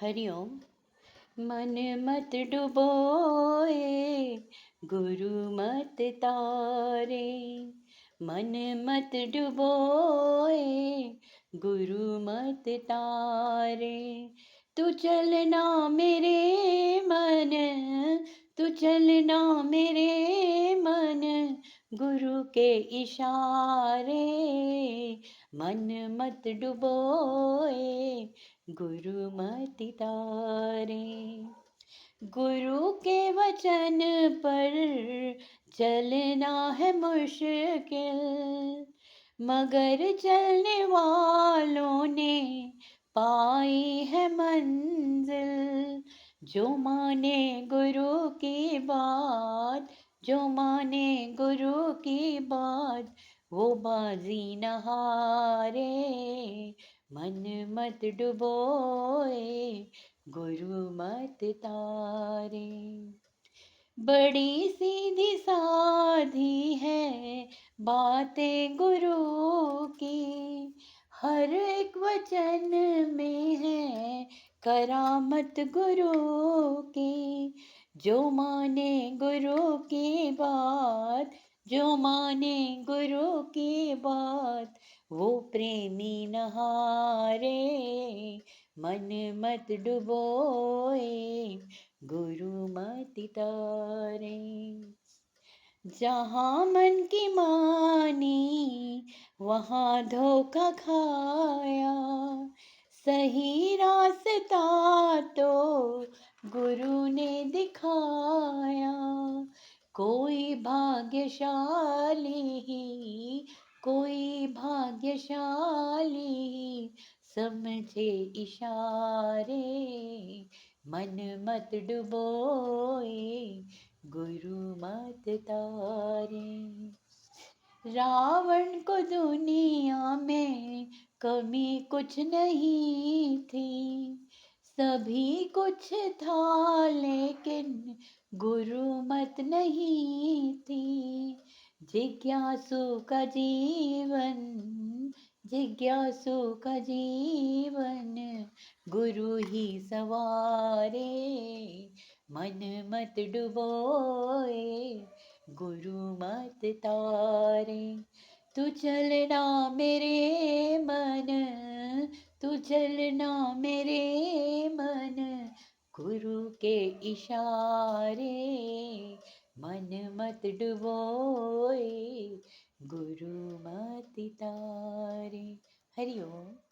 हरिओम। मन मत डुबोए, गुरु मत तारे। मन मत डुबोए, गुरु मत तारे। तू चलना मेरे मन, तू चलना मेरे मन, गुरु के इशारे। मन मत डुबोए, गुरु मत तारे। गुरु के वचन पर चलना है मुश्किल, मगर चलने वालों ने पाई है मंजिल। जो माने गुरु की बात, जो माने गुरु की बात, वो बाजी न हारे। मन मत डुबोए, गुरु मत तारे। बड़ी सीधी साधी है बातें गुरु की, हर एक वचन में है करामत गुरु की। जो माने गुरु की बात, जो माने गुरु की बात, वो प्रेमी न हारे। मन मत डुबोए, गुरु मत तारे। जहाँ मन की मानी वहाँ धोखा खाया, सही रास्ता तो गुरु ने दिखाया। कोई भाग्यशाली ही, कोई भाग्यशाली समझे इशारे। मन मत डुबोए, गुरु मत तारे। रावण को दुनिया में कमी कुछ नहीं थी, सभी कुछ था लेकिन गुरु मत नहीं थी। जिज्ञासु का जीवन, जिज्ञासु का जीवन, गुरु ही सवारे। मन मत डुबोए, गुरु मत तारे। तू चलना मेरे मन, तू चलना मेरे मन, गुरु के इशारे। मन मत डुबोए, गुरु मत तारे। हरि ओम।